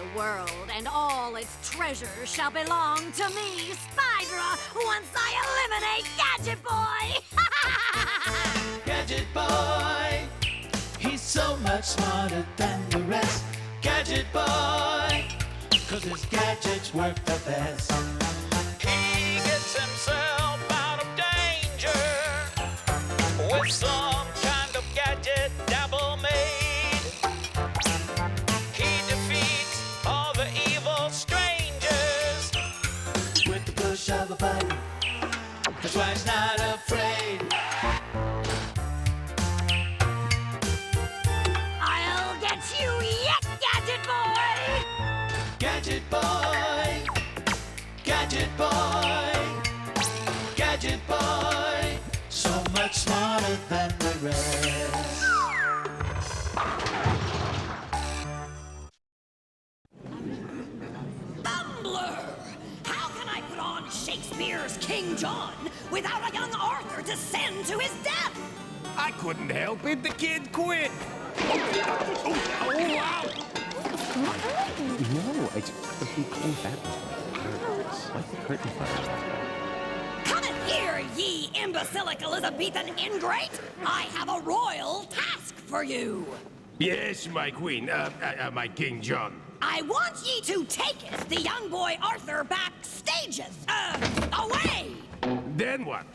the world, and all its treasures shall belong to me, Spydra, once I eliminate Gadget Boy! Gadget Boy, he's so much smarter than the rest. Gadget Boy, 'cause his gadgets work the best. He gets himself out of danger with some kind of gadget devil made. He defeats all the evil strangers with the push of a button. That's why he's not afraid. I'll get you yet, Gadget Boy! Gadget Boy, Gadget Boy, Gadget Boy, so much smarter than the rest. Bumbler! How can I put on Shakespeare's King John without a young Arthur to send to his death? I couldn't help it. The kid quit. Oh, wow. No, it's he came back. Why's the curtain first? Come in here, ye imbecilic Elizabethan ingrate! I have a royal task for you! Yes, my queen. My King John. I want ye to taketh the young boy Arthur backstages, away! Then what?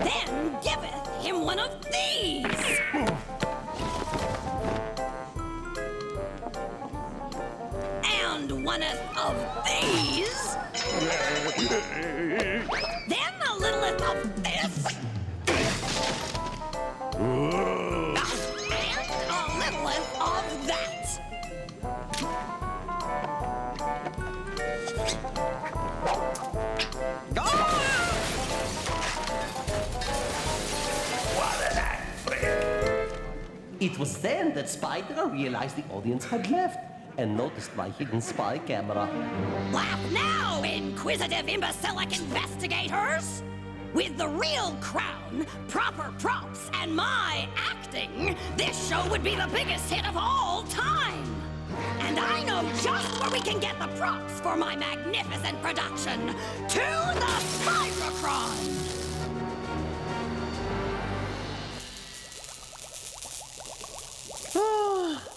Then giveth him one of these! And one of these! Then a littleth of this! And a littleth of that! It was then that Spydra realized the audience had left and noticed my hidden spy camera. Laugh now, inquisitive imbecilic investigators! With the real crown, proper props, and my acting, this show would be the biggest hit of all time! And I know just where we can get the props for my magnificent production. To the Spydra-cron!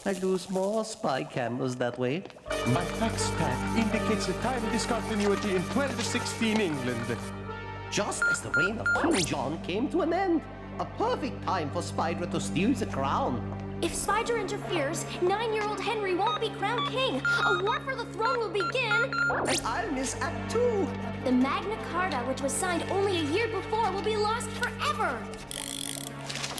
I lose more spy cameras that way. My fax tag indicates the time discontinuity in 1216 England. Just as the reign of King John came to an end. A perfect time for Spydra to steal the crown. If Spydra interferes, 9-year-old Henry won't be crowned king. A war for the throne will begin. And I'll miss Act 2. The Magna Carta, which was signed only a year before, will be lost forever.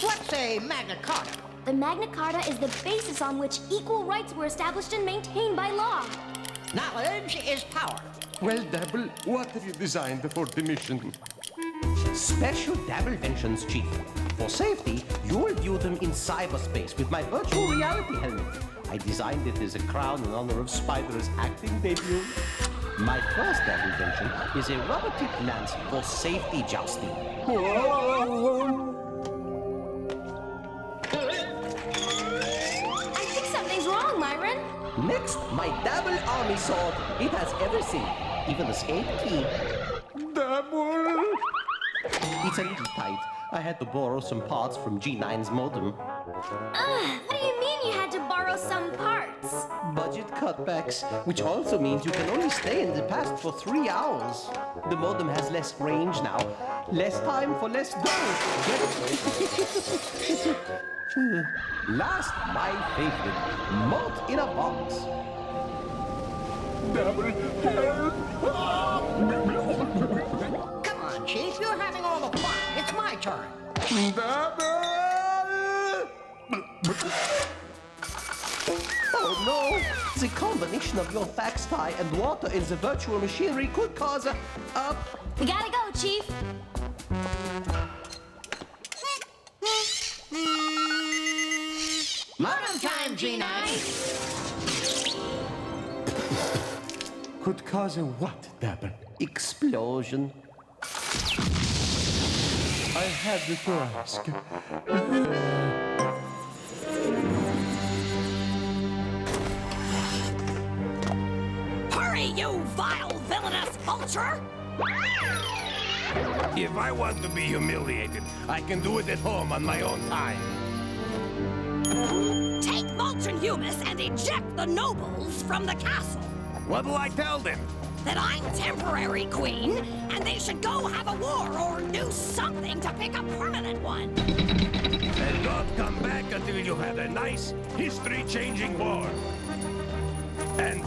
What's a Magna Carta? The Magna Carta is the basis on which equal rights were established and maintained by law. Knowledge is power. Well, Dabble, what have you designed for the mission? Special Dabble-ventions, Chief. For safety, you'll view them in cyberspace with my virtual reality helmet. I designed it as a crown in honor of Spydra's acting debut. My first Dabble-vention is a rubber-tipped lance for safety jousting. I think something's wrong, Myron. Next, my Dabble army sword. It has everything, even the escape key. Dabble! It's a little tight. I had to borrow some parts from G9's modem. What do you mean you had to borrow some parts? Budget cutbacks, which also means you can only stay in the past for 3 hours. The modem has less range now. Less time for less dough. Get it? Last, my favorite, malt in a box. Dabble, help! Come on, Chief, you're having all the fun. It's my turn. Dabble! Oh no! The combination of your fax tie and water in the virtual machinery could cause a... We gotta go, Chief. Modern time, G9. Could cause a what, Dabble? explosion. I had to ask. you vile, villainous vulture! If I want to be humiliated, I can do it at home on my own time. Take Mulch and Humus and eject the nobles from the castle. What'll I tell them? That I'm temporary queen, and they should go have a war or do something to pick a permanent one. And don't come back until you've had a nice, history-changing war. And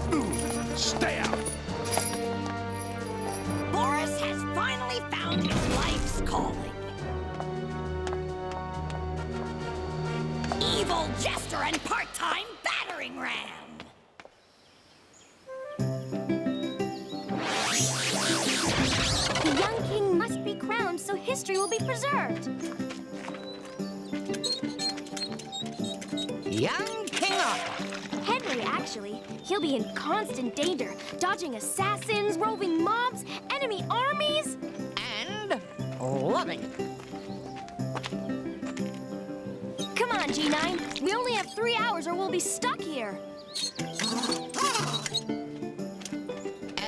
stay out. Boris has finally found his life's calling. Evil jester and part-time battering ram. The young king must be crowned so history will be preserved. Young King Arthur. Henry, actually. He'll be in constant danger, dodging assassins, roving mobs, enemy armies. And loving it. Come on, G9. We only have 3 hours or we'll be stuck here.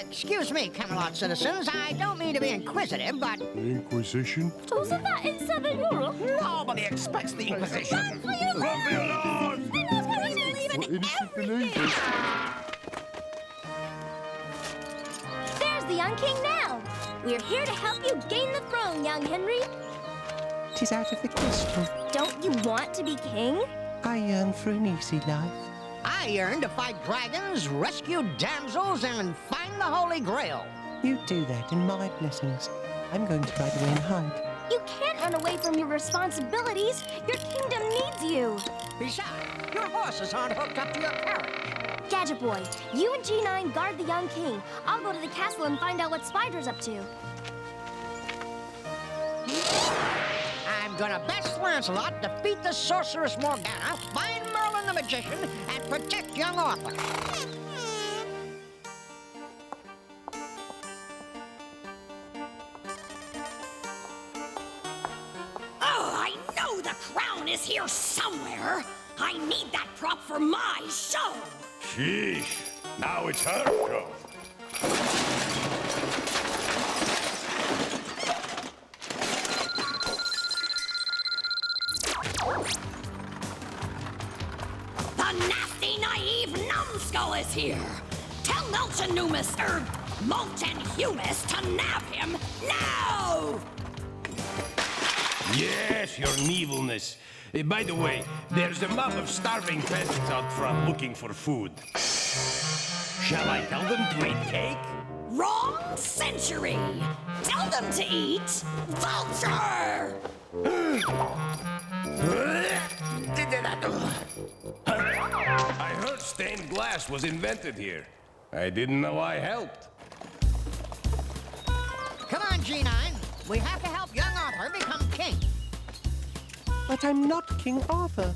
Excuse me, Camelot citizens. I don't mean to be inquisitive, but Inquisition? Wasn't that in Southern Europe? Nobody expects the Inquisition. For your lives! And that's why we believe in Innocent everything! believers. There's the young king now. We're here to help you gain the throne, young Henry. 'Tis out of the question. Don't you want to be king? I yearn for an easy life. I yearn to fight dragons, rescue damsels, and find the Holy Grail. You do that in my blessings. I'm going to ride away and hide. You can't run away from your responsibilities. Your kingdom needs you. Besides, your horses aren't hooked up to your carriage. Gadget Boy, you and G9 guard the young king. I'll go to the castle and find out what Spydra's up to. I'm gonna best Lancelot, defeat the sorceress Morgana, find Merlin the magician, and protect young Arthur. Oh, I know the crown is here somewhere. I need that prop for my show. Sheesh. Now it's her show. The nasty, naive numbskull is here. Tell Mulch and Mulch and Humus to nab him now! Yes, your evilness. By the way, there's a mob of starving peasants out front looking for food. Shall I tell them to eat cake? Wrong century! Tell them to eat vulture! I heard stained glass was invented here. I didn't know I helped. Come on, G9. We have to help young Arthur become king. But I'm not King Arthur.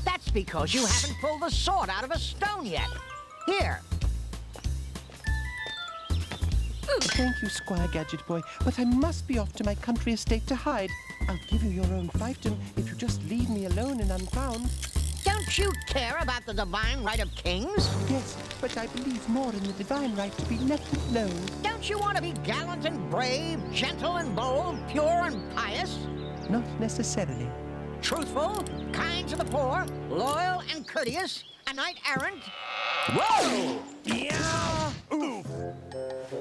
That's because you haven't pulled the sword out of a stone yet. Here. Thank you, Squire Gadget Boy, but I must be off to my country estate to hide. I'll give you your own fiefdom if you just leave me alone and uncrowned. Don't you care about the divine right of kings? Yes, but I believe more in the divine right to be left alone. Don't you want to be gallant and brave, gentle and bold, pure and pious? Not necessarily. Truthful, kind to the poor, loyal and courteous, a knight-errant? Whoa! Yeah! Oof!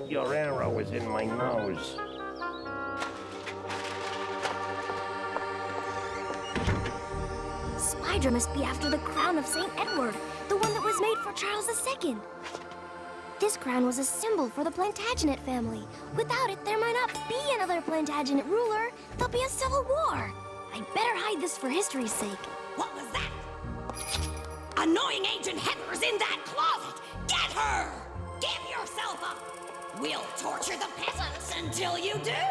Your arrow is in my nose. Spydra must be after the crown of St. Edward, the one that was made for Charles II. This crown was a symbol for the Plantagenet family. Without it, there might not be another Plantagenet ruler. There'll be a civil war. I'd better hide this for history's sake. What was that? Annoying Agent Heather's in that closet! Get her! Give yourself up! We'll torture the peasants until you do!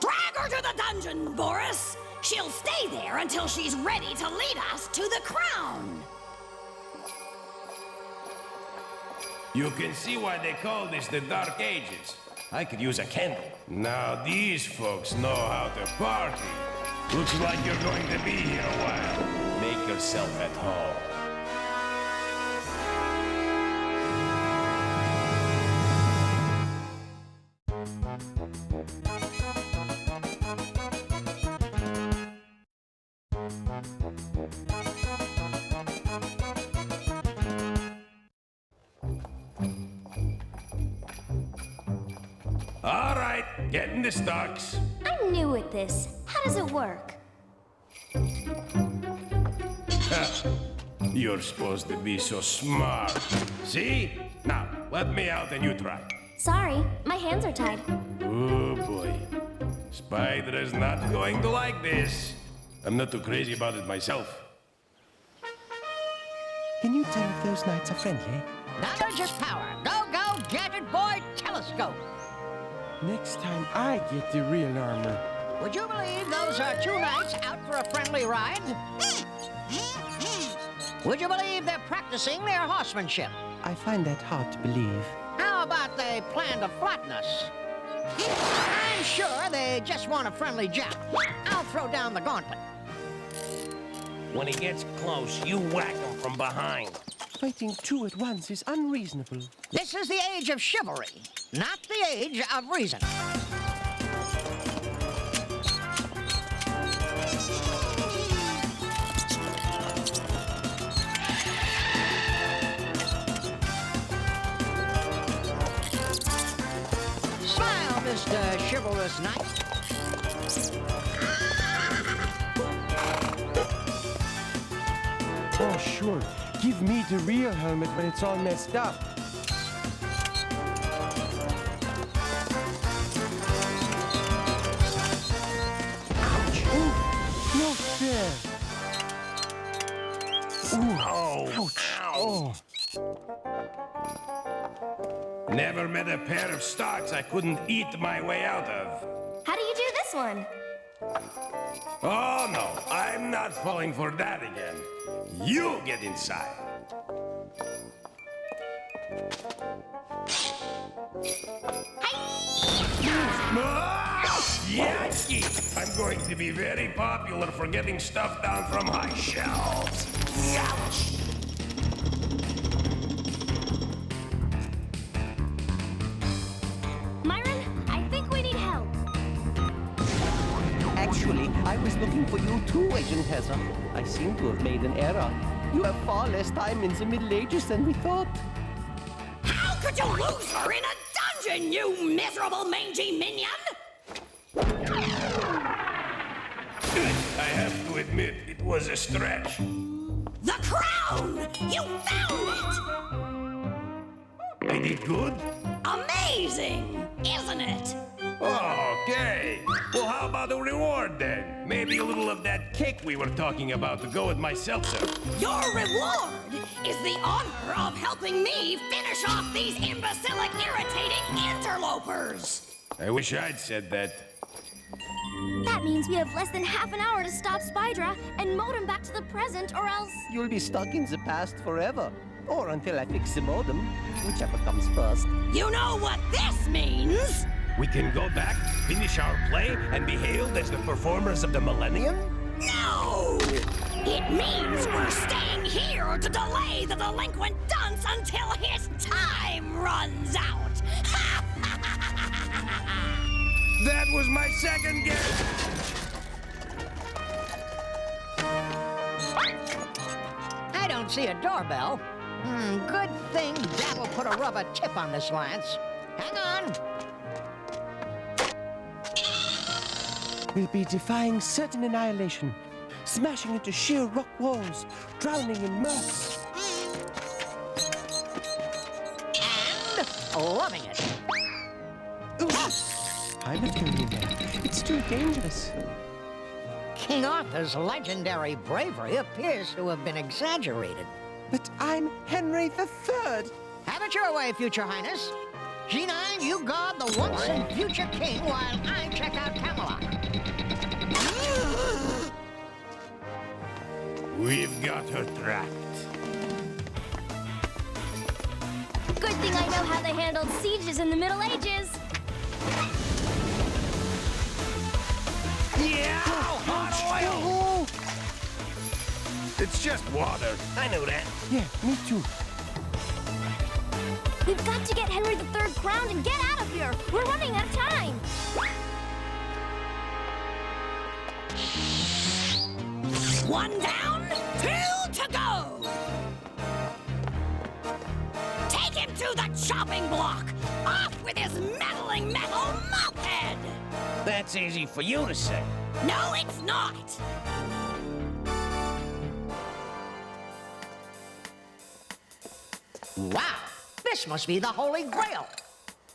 Drag her to the dungeon, Boris! She'll stay there until she's ready to lead us to the crown! You can see why they call this the Dark Ages. I could use a candle. Now these folks know how to party. Looks like you're going to be here a while. Make yourself at home. All right, get in the stocks. I'm new at this. How does it work? You're supposed to be so smart. See? Now, let me out and you try. Sorry, my hands are tied. Oh boy. Spydra's not going to like this. I'm not too crazy about it myself. Can you tell if those knights are friendly? Knowledge is power. Go, go, Gadget Boy telescope. Next time I get the real armor. Would you believe those are two knights out for a friendly ride? Would you believe they're practicing their horsemanship? I find that hard to believe. How about they plan to flatten us? I'm sure they just want a friendly jab. I'll throw down the gauntlet. When he gets close, you whack him from behind. Fighting two at once is unreasonable. This is the age of chivalry, not the age of reason. Smile, Mr. Chivalrous Knight. Oh, sure. Give me the real helmet when it's all messed up. Ouch! Ooh, no fair. Ooh, ouch! Oh. Never met a pair of stocks I couldn't eat my way out of. How do you do this one? Oh no, I'm not falling for that again. You get inside. Yucky! I'm going to be very popular for getting stuff down from high shelves. Ouch! Myron, I think we need help. Actually, I was looking for you too, Agent Heather. I seem to have made an error. You have far less time in the Middle Ages than we thought. How could you lose her in a dungeon, you miserable mangy minion? I have to admit, it was a stretch. The crown! You found it! I did good? Amazing, isn't it? Okay. Well, how about a reward then? Maybe a little of that cake we were talking about to go with my seltzer. Your reward is the honor of helping me finish off these imbecilic, irritating interlopers. I wish I'd said that. That means we have less than half an hour to stop Spydra and modem back to the present, or else... You'll be stuck in the past forever. Or until I fix the modem, whichever comes first. You know what this means? We can go back, finish our play, and be hailed as the performers of the millennium? No! It means we're staying here to delay the delinquent dunce until his time runs out. That was my second guess. I don't see a doorbell. Good thing Dapple put a rubber tip on this, Lance. Hang on. We'll be defying certain annihilation, smashing into sheer rock walls, drowning in moats. And loving it. I'm not going in there. It's too dangerous. King Arthur's legendary bravery appears to have been exaggerated. But I'm Henry III. Have it your way, Future Highness. G9, you guard the once and future king while I check out Camelot. We've got her tracked. Good thing I know how they handled sieges in the Middle Ages. Yeah! Hot oil! It's just water. I knew that. Yeah, me too. We've got to get Henry III crowned and get out of here. We're running out of time. One down, two to go. Take him to the chopping block. Off with his meddling metal That's easy for you to say. No, it's not! Wow, this must be the Holy Grail.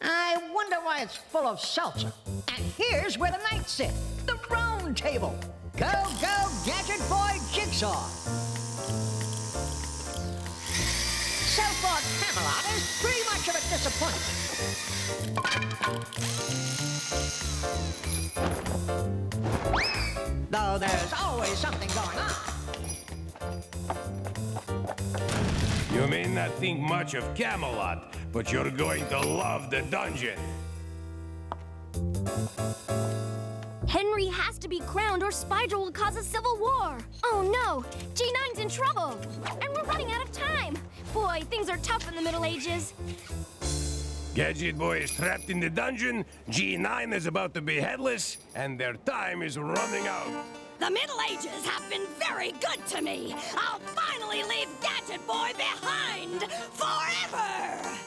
I wonder why it's full of seltzer. And here's where the knights sit, the round table. Go, go, Gadget Boy Jigsaw. So far, Camelot is pretty much of a disappointment. Though there's always something going on. You may not think much of Camelot, but you're going to love the dungeon. Henry has to be crowned or Spydra will cause a civil war. Oh no, G9's in trouble. And we're running out of time. Boy, things are tough in the Middle Ages. Gadget Boy is trapped in the dungeon, G9 is about to be headless, and their time is running out. The Middle Ages have been very good to me. I'll finally leave Gadget Boy behind forever!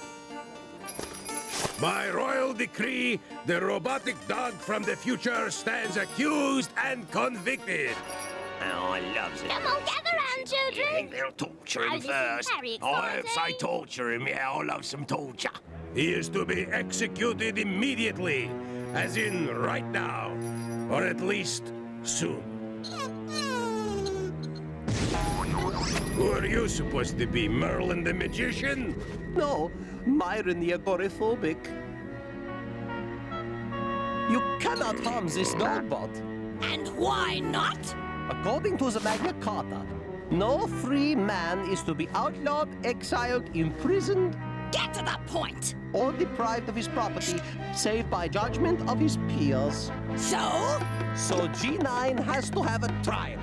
By royal decree, the robotic dog from the future stands accused and convicted. Oh, I love it. Come on, gather round, children. They'll torture Oh, him this is first. very Oh, if I exciting. torture him, yeah, I'll love some torture. He is to be executed immediately, as in right now, or at least soon. Who are you supposed to be, Merlin the Magician? No, Myron the agoraphobic. You cannot harm this dogbot. And why not? According to the Magna Carta, no free man is to be outlawed, exiled, imprisoned, Get to the point! or deprived of his property, save by judgment of his peers. So? So G9 has to have a trial.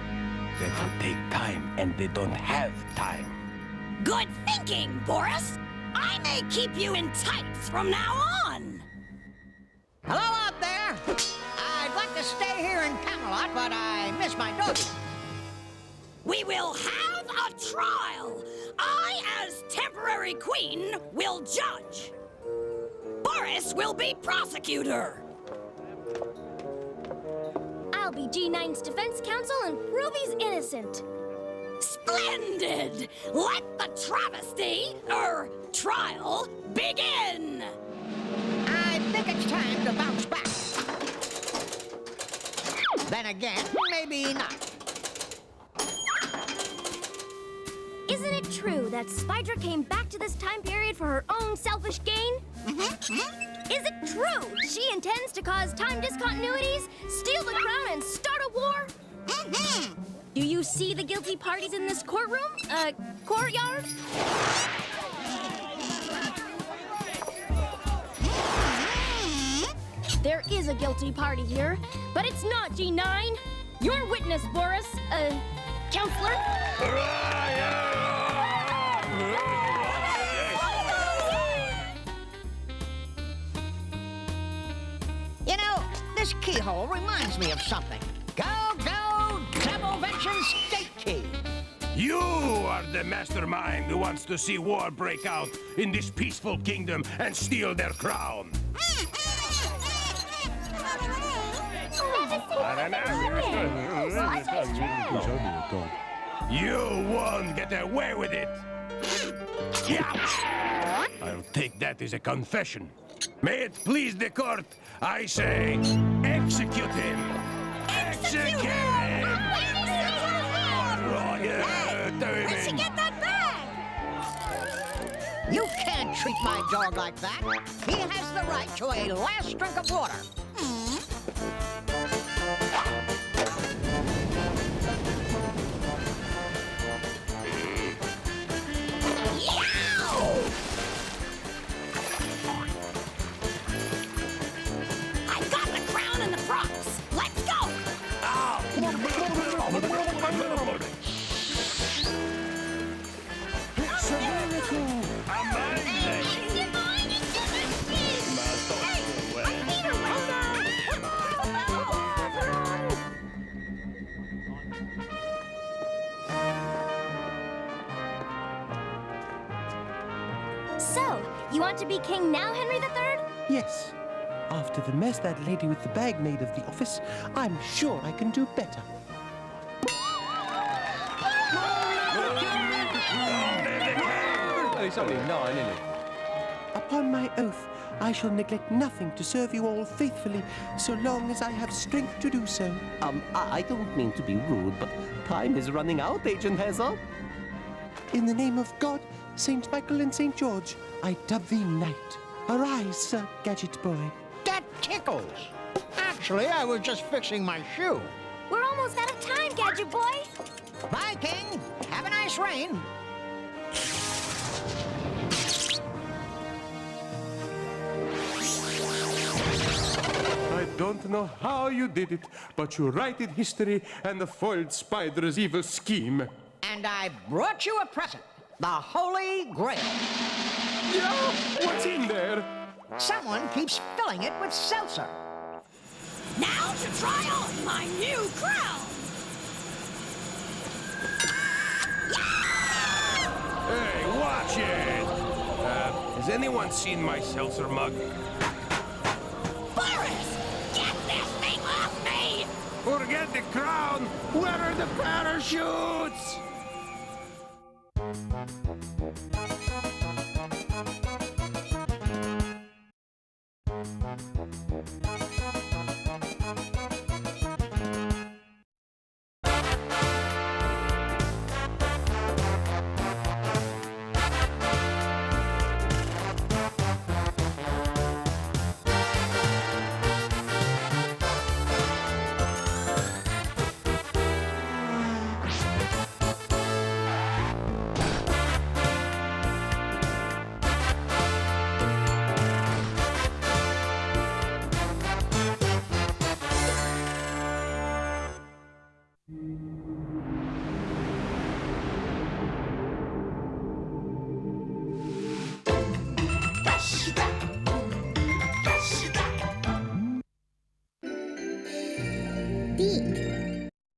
That will take time, and they don't have time. Good thinking, Boris! I may keep you in tights from now on! Hello out there. I'd like to stay here in Camelot, but I miss my doggy. We will have a trial! I, as temporary queen, will judge. Boris will be prosecutor. I'll be G9's defense counsel and prove he's innocent. Splendid! Let the travesty, trial, begin! I think it's time to bounce back. Then again, maybe not. Isn't it true that Spydra came back to this time period for her own selfish gain? Is it true she intends to cause time discontinuities, steal the crown, and start a war? Do you see the guilty parties in this courtroom? Courtyard? There is a guilty party here, but it's not G9. Your witness, Boris, counselor. You know, this keyhole reminds me of something. Go, go, Double Vention State Key. You are the mastermind who wants to see war break out in this peaceful kingdom and steal their crown. You won't get away with it. Yeah. I'll take that as a confession. May it please the court, I say, execute him. Execute him. Where'd she get that bag? You can't treat my dog like that. He has the right to a last drink of water. I've got the crown and the props. Let's go! It's a miracle! So, you want to be king now, Henry III? Yes. After the mess that lady with the bag made of the office, I'm sure I can do better. It's only 9, isn't it? Upon my oath, I shall neglect nothing to serve you all faithfully, so long as I have strength to do so. I don't mean to be rude, but time is running out, Agent Hazard. In the name of God, Saint Michael and Saint George, I dub thee knight. Arise, Sir Gadget Boy. That tickles. Actually, I was just fixing my shoe. We're almost out of time, Gadget Boy. Bye, King. Have a nice reign. I don't know how you did it, but you righted history and foiled Spydra's evil scheme. And I brought you a present. The Holy Grail. Yeah? What's in there? Someone keeps filling it with seltzer. Now to try on my new crown! Hey, watch it! Has anyone seen my seltzer mug? Boris! Get this thing off me! Forget the crown! Where are the parachutes?